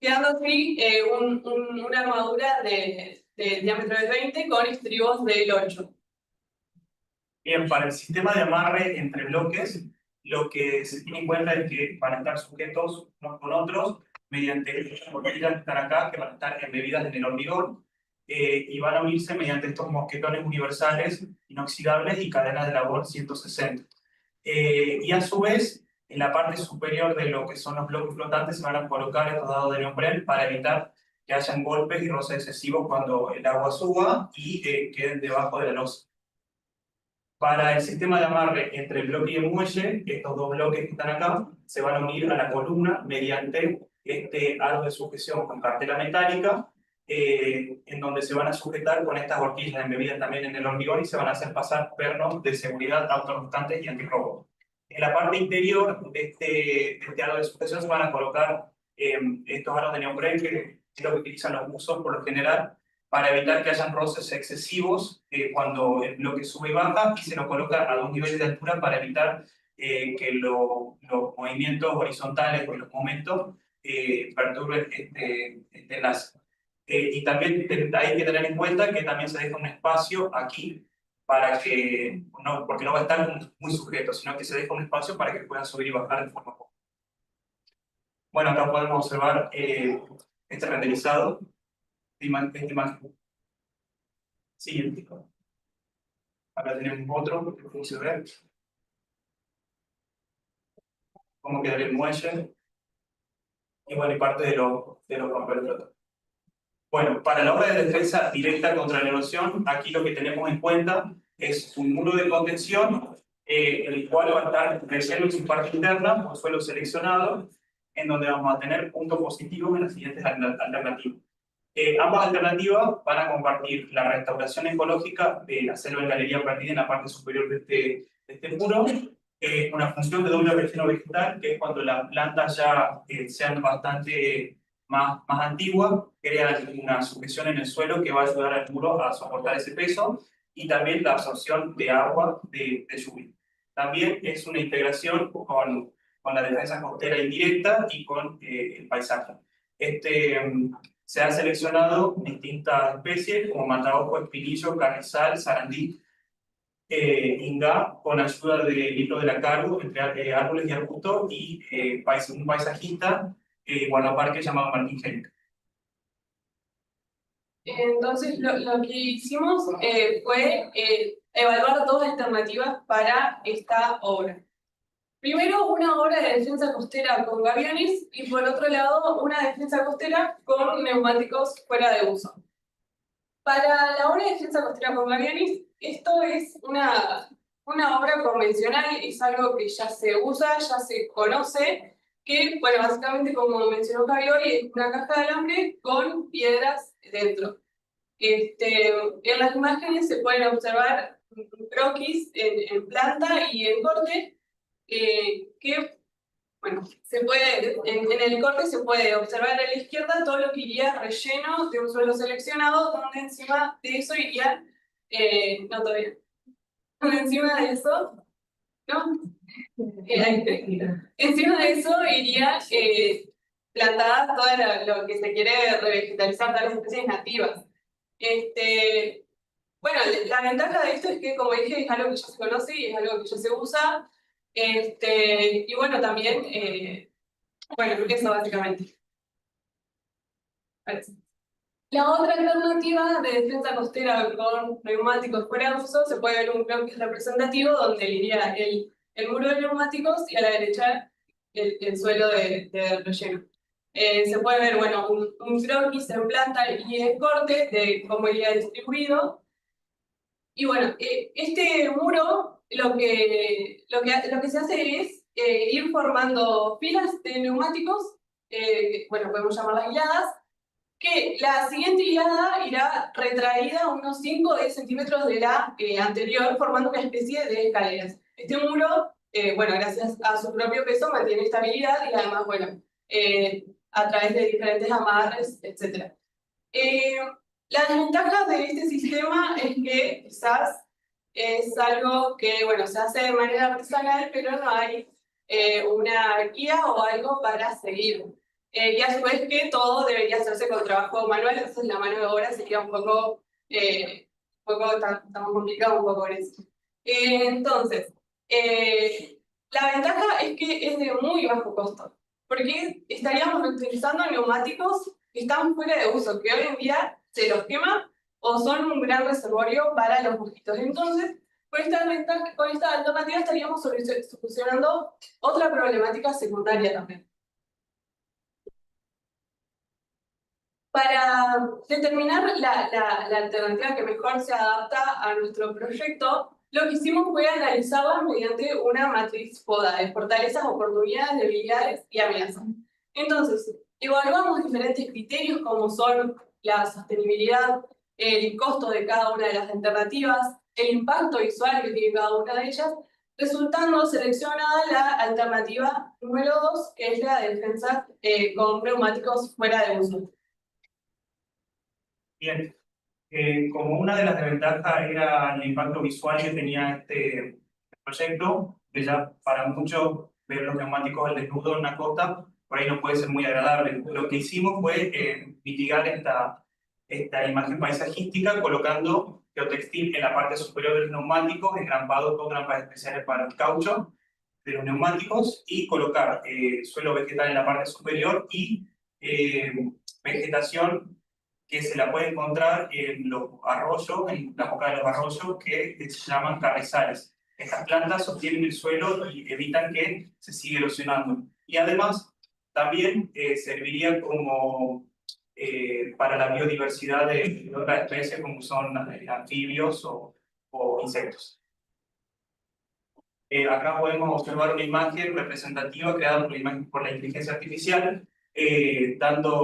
quedando así una armadura de diámetro de 20 con estribos del 8. Bien, para el sistema de amarre entre bloques, lo que se tiene en cuenta es que van a estar sujetos unos con otros mediante estas botellas que están acá, que van a estar embebidas en el hormigón, y van a unirse mediante estos mosquetones universales inoxidables y cadenas de labor 160. Y a su vez, en la parte superior de lo que son los bloques flotantes se van a colocar estos dados de neopren para evitar que hayan golpes y roces excesivos cuando el agua suba y queden debajo de la losa. Para el sistema de amarre entre el bloque y el muelle, estos dos bloques que están acá se van a unir a la columna mediante este aro de sujeción con cartera metálica, en donde se van a sujetar con estas horquillas embebidas también en el hormigón y se van a hacer pasar pernos de seguridad autorrotantes y antirrobo. En la parte interior de este aro de sujeción se van a colocar estos aros de neopren, que es lo que utilizan los buzos por lo general, para evitar que hayan roces excesivos cuando el bloque sube y baja, y se lo coloca a 2 niveles de altura para evitar que los movimientos horizontales o los momentos perturben este enlace. Y también hay que tener en cuenta que también se deja un espacio aquí para que, no, porque no va a estar muy sujeto, sino que se deja un espacio para que puedan subir y bajar de forma cómoda. Bueno, acá podemos observar este renderizado. Esta imagen. Siguiente. Acá tenemos otro que puede ver cómo quedaría el muelle y bueno, y parte de los papeles flotantes. Bueno, para la obra de defensa directa contra la erosión, aquí lo que tenemos en cuenta es un muro de contención, el cual va a estar relleno en su parte interna por suelo seleccionado, en donde vamos a tener puntos positivos en las siguientes alternativas. Ambas alternativas van a compartir la restauración ecológica de la selva en galería perdida en la parte superior de este muro, una función de doble relleno vegetal, que es cuando las plantas ya sean bastante más antiguas, crean una sujeción en el suelo que va a ayudar al muro a soportar ese peso, y también la absorción de agua de lluvia. También es una integración con la defensa costera indirecta y con el paisaje. Se han seleccionado distintas especies como mataojo, espinillo, carrizal, sarandí, ingá, con ayuda del libro de la cargo entre árboles y arbustos, y un paisajista, guardaparque llamado Martín Génica. Entonces, lo que hicimos fue evaluar dos alternativas para esta obra. Primero, una obra de defensa costera con gaviones y por otro lado, una defensa costera con neumáticos fuera de uso. Para la obra de defensa costera con gaviones, esto es una obra convencional, es algo que ya se usa, ya se conoce, que, bueno, básicamente, como mencionó Javier, es una caja de alambre con piedras dentro. En las imágenes se pueden observar croquis en planta y en corte, que, bueno, en el corte se puede observar a la izquierda todo lo que iría relleno de un suelo seleccionado, donde encima de eso iría, no todavía, donde encima de eso, ¿no? Encima de eso iría plantada lo que se quiere revegetalizar, todas las especies nativas. Bueno, la ventaja de esto es que, como dije, es algo que ya se conoce y es algo que ya se usa. Y bueno, también, bueno, eso básicamente. Parece. La otra alternativa de defensa costera con neumáticos fuera de uso se puede ver un croquis representativo donde iría el muro de neumáticos y a la derecha el suelo de relleno. Se puede ver, bueno, un croquis en planta y en corte de cómo iría distribuido. Y bueno, este muro lo que se hace es ir formando filas de neumáticos, bueno, podemos llamarlas hiladas, que la siguiente hilada irá retraída unos 5 o 10 centímetros de la anterior, formando una especie de escaleras. Este muro, bueno, gracias a su propio peso, mantiene estabilidad y además, bueno, a través de diferentes amarres, etc. La desventaja de este sistema es que quizás es algo que, bueno, se hace de manera artesanal, pero no hay una guía o algo para seguir. Y a su vez que todo debería hacerse con trabajo manual, entonces la mano de obra sería un poco, estamos complicados un poco con eso. Entonces, la ventaja es que es de muy bajo costo, porque estaríamos utilizando neumáticos que están fuera de uso, que hoy en día se los quema o son un gran reservorio para los mosquitos. Entonces, con esta alternativa estaríamos solucionando otra problemática secundaria también. Para determinar la alternativa que mejor se adapta a nuestro proyecto, lo que hicimos fue analizarla mediante una matriz FODA de fortalezas, oportunidades, debilidades y amenazas. Entonces, evaluamos diferentes criterios como son la sostenibilidad, el costo de cada una de las alternativas, el impacto visual que tiene cada una de ellas, resultando seleccionada la alternativa número 2, que es la defensa con neumáticos fuera de uso. Bien, como una de las desventajas era el impacto visual que tenía este proyecto, que ya para muchos ver los neumáticos al desnudo en una costa, por ahí no puede ser muy agradable. Lo que hicimos fue mitigar esta imagen paisajística colocando geotextil en la parte superior de los neumáticos, engrampado con trampas especiales para el caucho de los neumáticos y colocar suelo vegetal en la parte superior y vegetación que se la puede encontrar en los arroyos, en la boca de los arroyos, que se llaman carrizales. Estas plantas sostienen el suelo y evitan que se siga erosionando. Y además, también serviría como para la biodiversidad de otras especies, como son anfibios o insectos. Acá podemos observar una imagen representativa creada por la inteligencia artificial,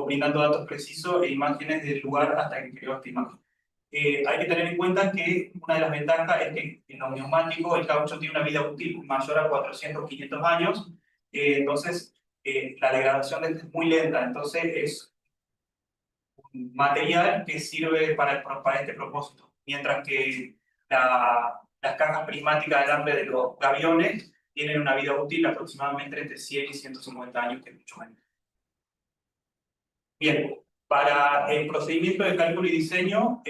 brindando datos precisos e imágenes del lugar hasta que creó esta imagen. Hay que tener en cuenta que una de las ventajas es que en los neumáticos el caucho tiene una vida útil mayor a 400-500 años, entonces la degradación de este es muy lenta, entonces es un material que sirve para este propósito, mientras que las cajas prismáticas de alambre de los gaviones tienen una vida útil aproximadamente entre 100 y 150 años, que es mucho menos. Bien, para el procedimiento de cálculo y diseño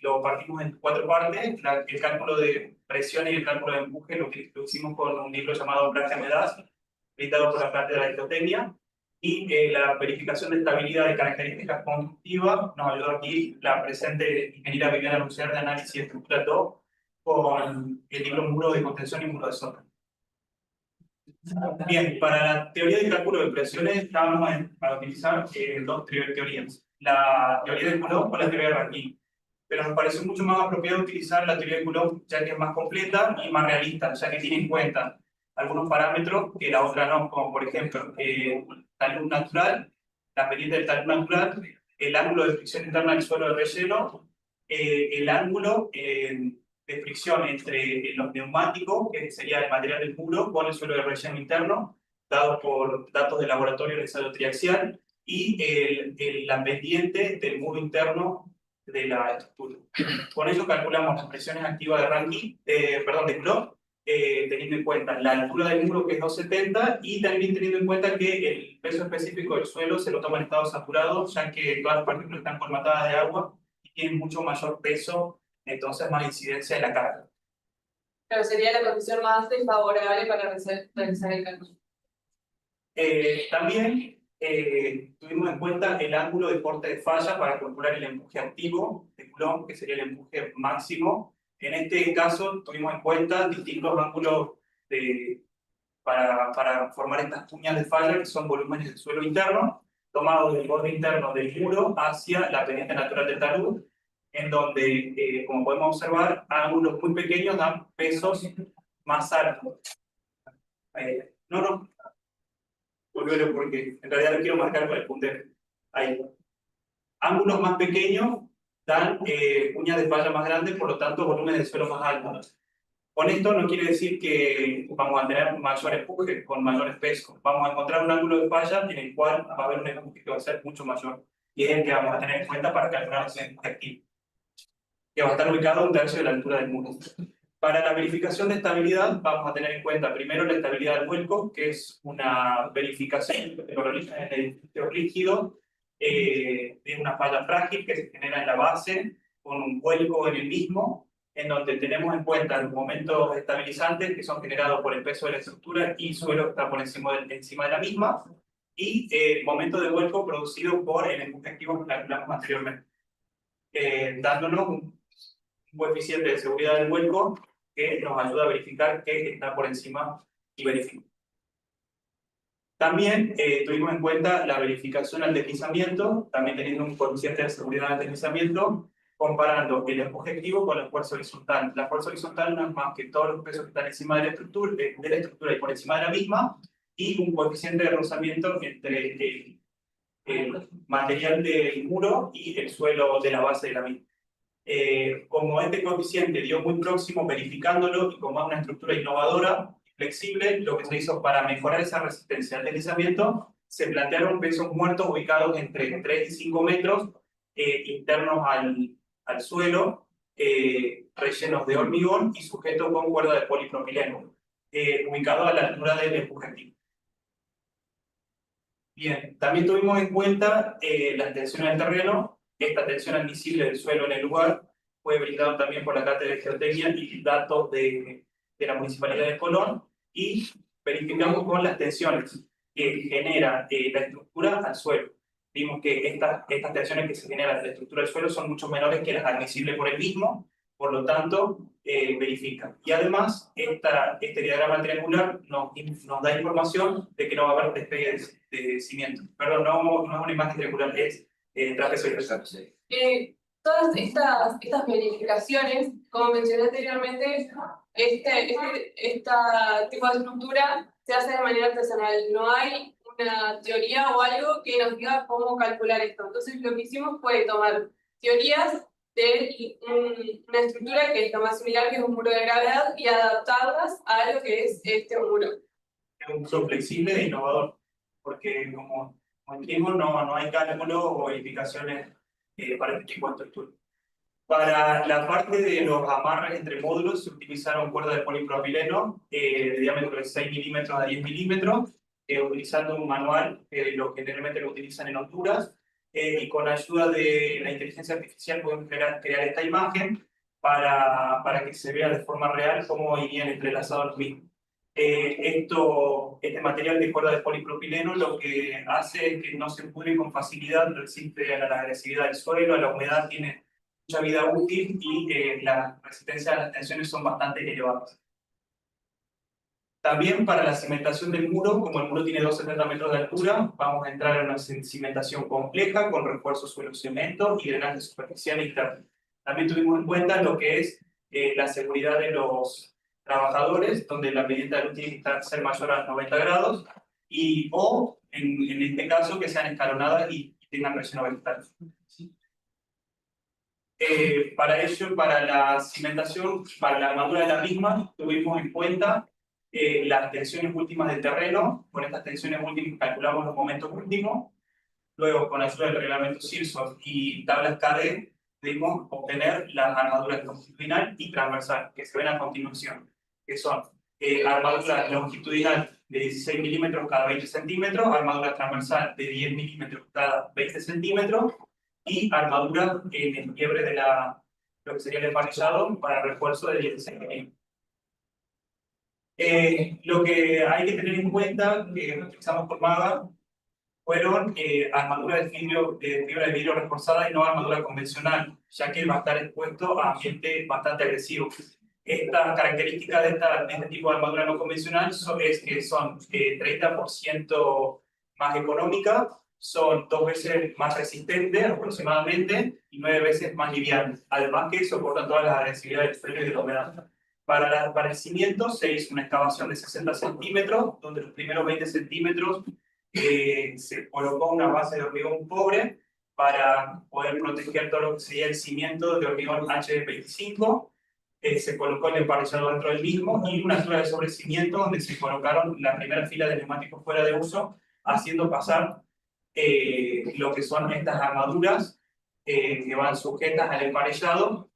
lo partimos en 4 partes. El cálculo de presión y el cálculo de empuje lo hicimos con un libro llamado Praxia Medas, editado por la Cátedra de Geotecnia. Y la verificación de estabilidad de características constructivas nos ayudó aquí la presente ingeniera Viviana Lucer de análisis y estructura 2 con el libro Muro de contención y muro de zona. Bien, para la teoría de cálculo de presiones vamos a utilizar dos teorías. La teoría de Coulomb o la teoría de Rankine. Pero nos pareció mucho más apropiado utilizar la teoría de Coulomb, ya que es más completa y más realista, ya que tiene en cuenta algunos parámetros que la otra no, como por ejemplo la luz natural, la pendiente del talud natural, el ángulo de fricción interna del suelo de relleno, el ángulo de fricción entre los neumáticos, que sería el material del muro, con el suelo de relleno interno, dado por datos de laboratorio de ensayo triaxial, y la pendiente del muro interno de la estructura. Con ello calculamos las presiones activas de Rankine, de Coulomb, teniendo en cuenta la altura del muro, que es 270, y también teniendo en cuenta que el peso específico del suelo se lo toma en estado saturado, ya que todas las partículas están colmatadas de agua y tienen mucho mayor peso, entonces más incidencia de la carga. Pero sería la condición más desfavorable para realizar el cálculo. También tuvimos en cuenta el ángulo de corte de falla para calcular el empuje activo de Coulomb, que sería el empuje máximo. En este caso tuvimos en cuenta distintos ángulos para formar estas cuñas de falla, que son volúmenes del suelo interno, tomados del borde interno del muro hacia la pendiente natural del talud, en donde, como podemos observar, ángulos muy pequeños dan pesos más altos. No, volveré porque en realidad lo quiero marcar con el puntero. Ahí. Ángulos más pequeños dan cuñas de falla más grandes, por lo tanto volúmenes de suelo más altos. Con esto no quiere decir que vamos a tener mayor empuje con mayores pesos. Vamos a encontrar un ángulo de falla en el cual va a haber un empuje que va a ser mucho mayor. Y es el que vamos a tener en cuenta para calcular ese empuje activo, que va a estar ubicado a un tercio de la altura del muro. Para la verificación de estabilidad vamos a tener en cuenta primero la estabilidad del vuelco, que es una verificación que lo realiza en el edificio rígido de una falla frágil que se genera en la base con un vuelco en el mismo, en donde tenemos en cuenta los momentos estabilizantes que son generados por el peso de la estructura y suelo que está por encima de la misma, y el momento de vuelco producido por el empuje activo que calculamos anteriormente, dándonos un coeficiente de seguridad del vuelco que nos ayuda a verificar que está por encima y verifica. También tuvimos en cuenta la verificación al deslizamiento, también teniendo un coeficiente de seguridad al deslizamiento, comparando el empuje activo con la fuerza horizontal. La fuerza horizontal no es más que todos los pesos que están encima de la estructura y por encima de la misma, y un coeficiente de rozamiento entre el material del muro y el suelo de la base de la misma. Como este coeficiente dio muy próximo verificándolo, y como es una estructura innovadora y flexible, lo que se hizo para mejorar esa resistencia al deslizamiento, se plantearon pesos muertos ubicados entre 3 y 5 metros internos al suelo, rellenos de hormigón y sujetos con cuerda de polipropileno, ubicados a la altura del empuje activo. Bien, también tuvimos en cuenta las tensiones del terreno. Esta tensión admisible del suelo en el lugar fue brindado también por la Cátedra de Geotecnia y datos de la Municipalidad de Colón, y verificamos con las tensiones que genera la estructura al suelo. Vimos que estas tensiones que se generan en la estructura del suelo son mucho menores que las admisibles por el mismo, por lo tanto, verifican. Y además, este diagrama triangular nos da información de que no va a haber despegue de cimiento. Perdón, no es una imagen triangular, es trapecio inversor. Todas estas verificaciones, como mencioné anteriormente, este tipo de estructura se hace de manera artesanal. No hay una teoría o algo que nos diga cómo calcular esto. Entonces, lo que hicimos fue tomar teorías de una estructura que es lo más similar, que es un muro de gravedad, y adaptarlas a lo que es este muro. Es un uso flexible e innovador, porque como dijimos, no hay cálculo o verificaciones para este tipo de estructura. Para la parte de los amarres entre módulos se utilizaron cuerdas de polipropileno de diámetro de 6 milímetros a 10 milímetros, utilizando un manual que generalmente lo utilizan en Honduras, y con ayuda de la inteligencia artificial podemos crear esta imagen para que se vea de forma real cómo irían entrelazados los mismos. Este material de cuerda de polipropileno lo que hace es que no se pudre con facilidad, resiste a la agresividad del suelo, a la humedad, tiene mucha vida útil y la resistencia a las tensiones son bastante elevadas. También para la cimentación del muro, como el muro tiene 270 metros de altura, vamos a entrar en una cimentación compleja con refuerzo suelo-cemento y drenaje superficial e interno. También tuvimos en cuenta lo que es la seguridad de los trabajadores, donde la pendiente de luz tiene que ser mayor a 90 grados, o en este caso que sean escalonadas y tengan relleno vegetal. Para ello, para la cimentación, para la armadura de la misma, tuvimos en cuenta las tensiones últimas del terreno. Con estas tensiones últimas calculamos los momentos últimos. Luego, con ayuda del reglamento Silson y tablas KD, pudimos obtener las armaduras longitudinal y transversal, que se ven a continuación, que son armadura longitudinal de 16 milímetros cada 20 centímetros, armadura transversal de 10 milímetros cada 20 centímetros, y armadura en el quiebre de lo que sería el emparrillado para refuerzo de 16 milímetros. Lo que hay que tener en cuenta, que utilizamos por MAGA, fueron armadura de fibra de vidrio reforzada y no armadura convencional, ya que va a estar expuesto a ambiente bastante agresivo. Esta característica de este tipo de armadura no convencional es que son 30% más económica, son 2 veces más resistentes aproximadamente y 9 veces más livianas, además que soportan todas las agresividades del frío y de la humedad. Para el cimiento se hizo una excavación de 60 centímetros, donde los primeros 20 centímetros se colocó una base de hormigón pobre para poder proteger todo lo que sería el cimiento de hormigón H25. Se colocó el emparrillado dentro del mismo y una altura de sobrecimiento donde se colocaron la primera fila de neumáticos fuera de uso, haciendo pasar lo que son estas armaduras que van sujetas al emparrillado,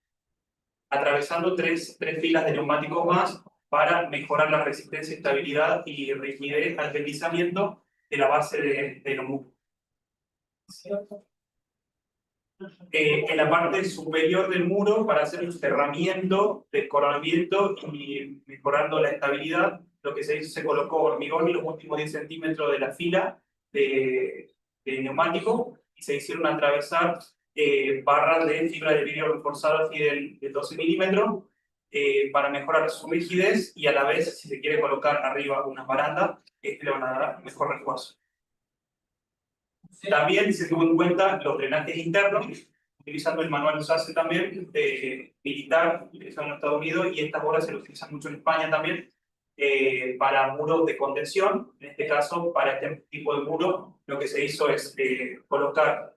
atravesando tres filas de neumáticos más para mejorar la resistencia, estabilidad y rigidez al deslizamiento de la base de los muros. En la parte superior del muro, para hacer un cerramiento, descoronamiento y mejorando la estabilidad, lo que se hizo, se colocó hormigón en los últimos 10 centímetros de la fila de neumático y se hicieron atravesar barras de fibra de vidrio reforzado de 12 milímetros para mejorar su rigidez y a la vez, si se quiere colocar arriba una baranda, le van a dar mejor refuerzo. También se tuvo en cuenta los drenajes internos, utilizando el manual USACE también, militar, utilizado en Estados Unidos, y estas obras se lo utilizan mucho en España también, para muros de contención. En este caso, para este tipo de muro, lo que se hizo es colocar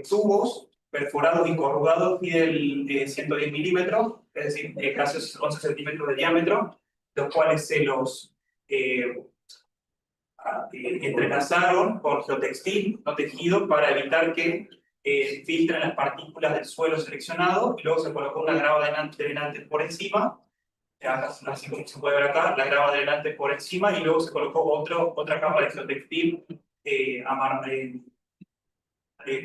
tubos perforados y corrugados de 110 milímetros, es decir, casi 11 centímetros de diámetro, los cuales se los entrelazaron con geotextil no tejido para evitar que filtren las partículas del suelo seleccionado, y luego se colocó una grava drenante por encima, así como se puede ver acá, la grava drenante por encima, y luego se colocó otra capa de geotextil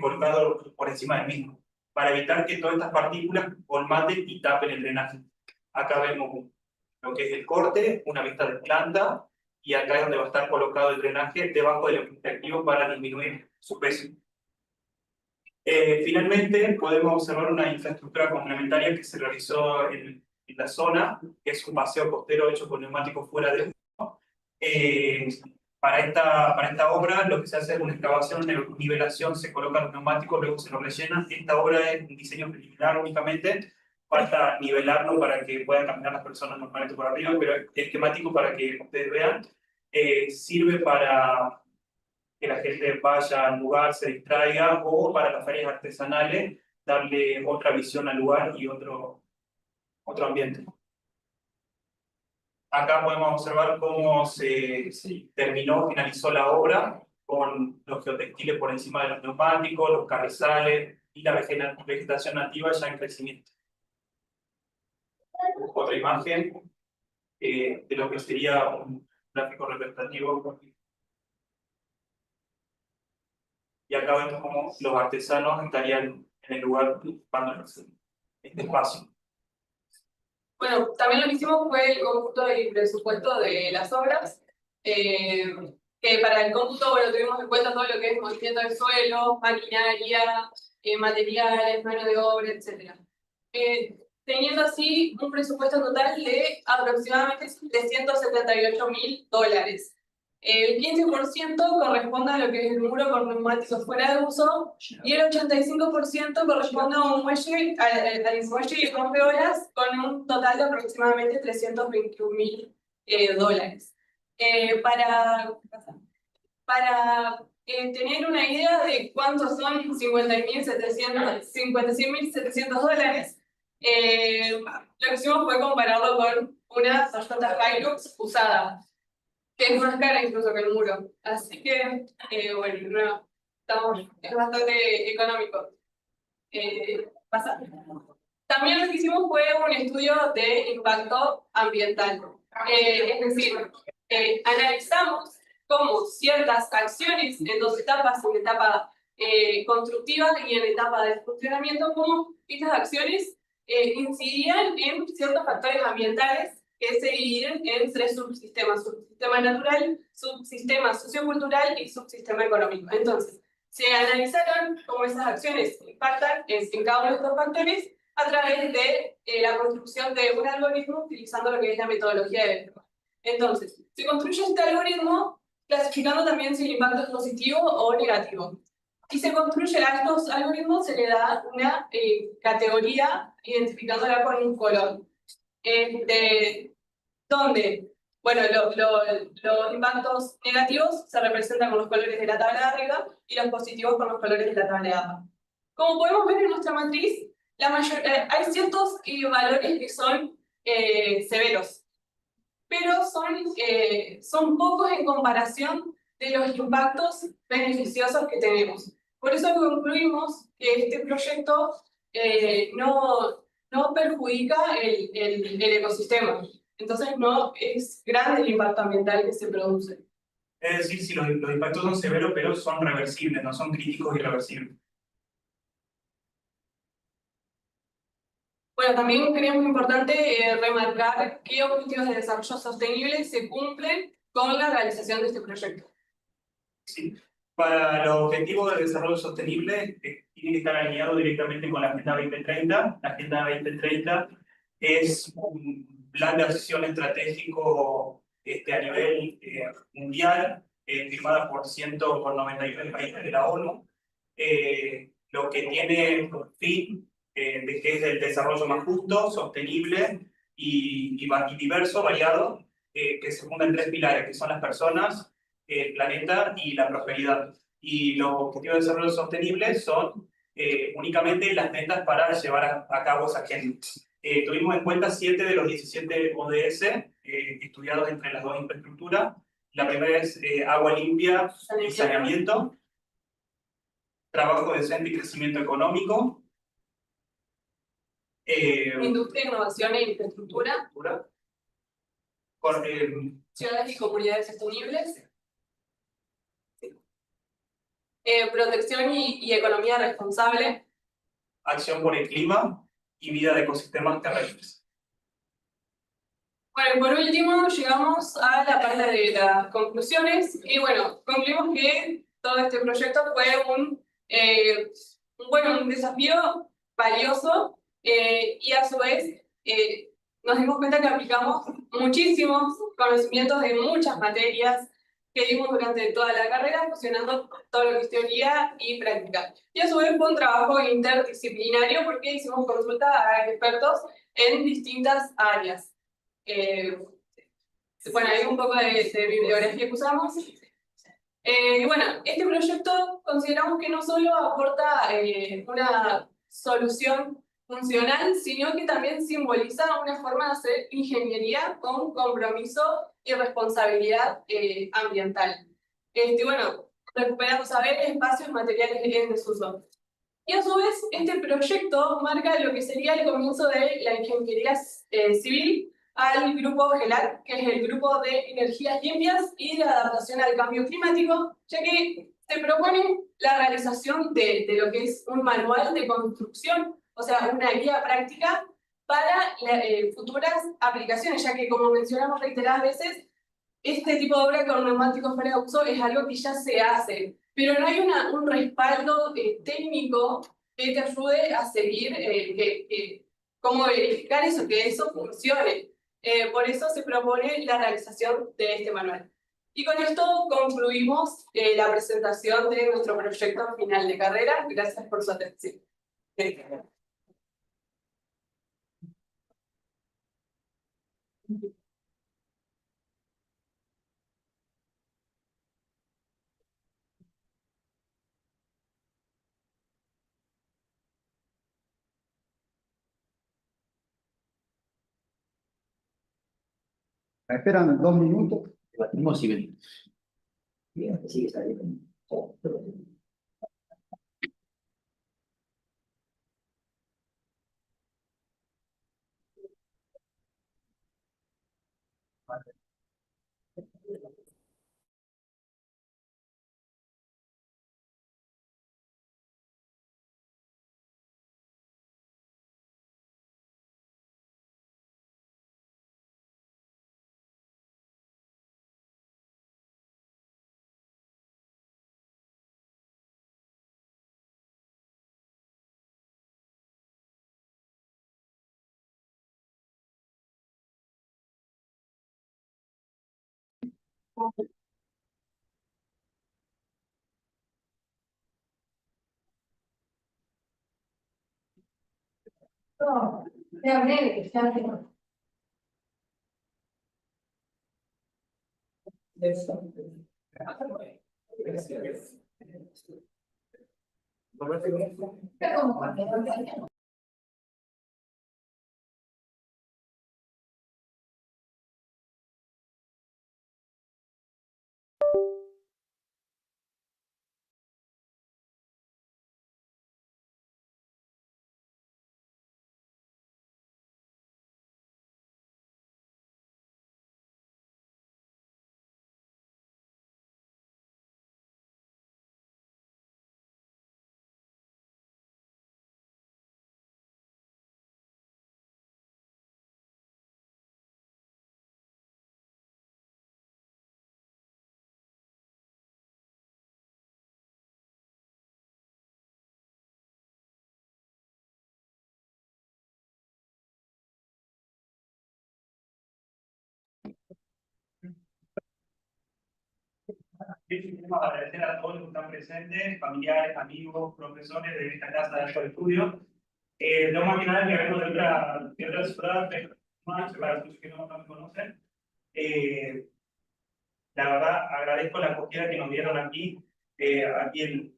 colocado por encima del mismo, para evitar que todas estas partículas colmaten y tapen el drenaje. Acá vemos lo que es el corte, una vista de planta, y acá es donde va a estar colocado el drenaje debajo del objetivo para disminuir su peso. Finalmente, podemos observar una infraestructura complementaria que se realizó en la zona, que es un paseo costero hecho con neumáticos fuera de uso. Para esta obra, lo que se hace es una excavación, una nivelación, se colocan los neumáticos, luego se los rellenan. Esta obra es un diseño preliminar únicamente, falta nivelarlo para que puedan caminar las personas normalmente por arriba, pero es esquemático para que ustedes vean. Sirve para que la gente vaya al lugar, se distraiga, o para las ferias artesanales, darle otra visión al lugar y otro ambiente. Acá podemos observar cómo se finalizó la obra, con los geotextiles por encima de los neumáticos, los carrizales y la vegetación nativa ya en crecimiento. Otra imagen de lo que sería un gráfico representativo. Y acá vemos cómo los artesanos estarían en el lugar ocupando este espacio. Bueno, también lo que hicimos fue el cómputo del presupuesto de las obras, que para el cómputo, bueno, tuvimos en cuenta todo lo que es movimiento de suelo, maquinaria, materiales, mano de obra, etc. Teniendo así un presupuesto total de aproximadamente $378.000. El 15% corresponde a lo que es el muro con neumáticos fuera de uso y el 85% corresponde a un muelle, al muelle y rompeolas con un total de aproximadamente $321.000. Para tener una idea de cuántos son $56.700, lo que hicimos fue compararlo con una Toyota Hilux usada, que es más cara incluso que el muro. Así que, bueno, no, es bastante económico. Pasa. También lo que hicimos fue un estudio de impacto ambiental. Es decir, analizamos cómo ciertas acciones en dos etapas, en etapa constructiva y en etapa de funcionamiento, cómo estas acciones incidían en ciertos factores ambientales que se dividen en tres subsistemas: subsistema natural, subsistema sociocultural y subsistema económico. Entonces, se analizaron cómo esas acciones impactan en cada uno de estos factores a través de la construcción de un algoritmo utilizando lo que es la metodología de Benchmark. Entonces, se construye este algoritmo clasificando también si el impacto es positivo o negativo. Y se construye a estos algoritmos, se le da una categoría identificándola con un color. Donde, bueno, los impactos negativos se representan con los colores de la tabla de arriba y los positivos con los colores de la tabla de abajo. Como podemos ver en nuestra matriz, hay ciertos valores que son severos, pero son pocos en comparación de los impactos beneficiosos que tenemos. Por eso concluimos que este proyecto no perjudica el ecosistema. Entonces no es grande el impacto ambiental que se produce. Es decir, si los impactos son severos, pero son reversibles, no son críticos y reversibles. Bueno, también creemos importante remarcar qué objetivos de desarrollo sostenible se cumplen con la realización de este proyecto. Sí. Para los objetivos de desarrollo sostenible, tienen que estar alineados directamente con la Agenda 2030. La Agenda 2030 es un plan de acción estratégico a nivel mundial, firmada por 199 países de la ONU, lo que tiene por fin de que es el desarrollo más justo, sostenible y diverso, variado, que se funda en tres pilares, que son las personas, el planeta y la prosperidad. Y los objetivos de desarrollo sostenible son únicamente las metas para llevar a cabo esa agenda. Tuvimos en cuenta 7 de los 17 ODS estudiados entre las dos infraestructuras. La primera es agua limpia y saneamiento, trabajo decente y crecimiento económico, industria, innovación e infraestructura, ciudades y comunidades sostenibles, protección y economía responsable, acción por el clima y vida de ecosistemas terrestres. Bueno, por último llegamos a la parte de las conclusiones y bueno, concluimos que todo este proyecto fue un desafío valioso y a su vez nos dimos cuenta que aplicamos muchísimos conocimientos de muchas materias que dimos durante toda la carrera, fusionando todo lo que es teoría y práctica. Y a su vez fue un trabajo interdisciplinario porque hicimos consulta a expertos en distintas áreas. Bueno, hay un poco de bibliografía que usamos. Bueno, este proyecto consideramos que no solo aporta una solución funcional, sino que también simboliza una forma de hacer ingeniería con compromiso y responsabilidad ambiental. Bueno, recuperamos saberes, espacios, materiales en desuso. Y a su vez, este proyecto marca lo que sería el comienzo de la ingeniería civil al grupo GELAC, que es el Grupo de Energías Limpias y de Adaptación al Cambio Climático, ya que se propone la realización de lo que es un manual de construcción, o sea, una guía práctica para futuras aplicaciones, ya que como mencionamos reiteradas veces, este tipo de obra con neumáticos fuera de uso es algo que ya se hace, pero no hay un respaldo técnico que te ayude a seguir cómo verificar eso, que eso funcione. Por eso se propone la realización de este manual. Y con esto concluimos la presentación de nuestro proyecto final de carrera. Gracias por su atención. Me esperan 2 minutos. Debatimos y venimos. Bien, sigue saliendo. No, sea breve, sea breve. Queremos agradecer a todos los que están presentes, familiares, amigos, profesores de esta casa de alto estudio. No más que nada que vengo de otra ciudad, más para los que no me conocen. La verdad, agradezco la acogida que nos dieron aquí, aquí el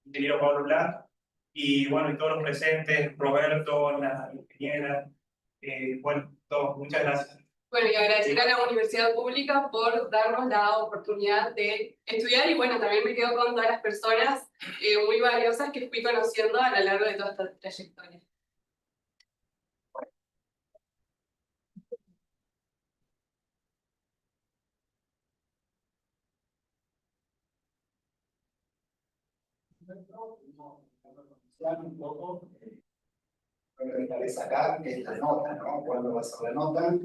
ingeniero Pablo Blanc, y bueno, y todos los presentes, Roberto, la ingeniera, bueno, todos, muchas gracias. Bueno, y agradecer a la Universidad Pública por darnos la oportunidad de estudiar y bueno, también me quedo con todas las personas muy valiosas que fui conociendo a lo largo de toda esta trayectoria. Un poco, lo que me parece acá, que es la nota, ¿no? Cuando va a ser la nota.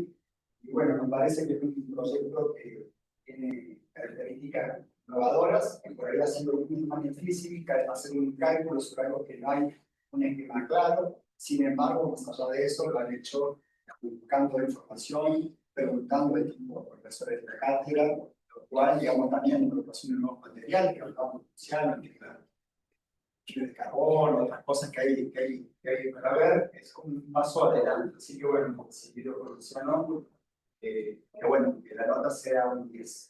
Y bueno, me parece que es un proyecto que tiene características innovadoras, que por ahí haciendo un más difícil, hacer un cálculo sobre algo que no hay un esquema claro. Sin embargo, más allá de eso, lo han hecho buscando información, preguntando de tipo profesores de la cátedra, lo cual, digamos, también incorporación de nuevos materiales que hablamos inicialmente, de carbón, otras cosas que hay para ver, es como un paso adelante. Así que bueno, si pido profesional, que bueno, que la nota sea un 10.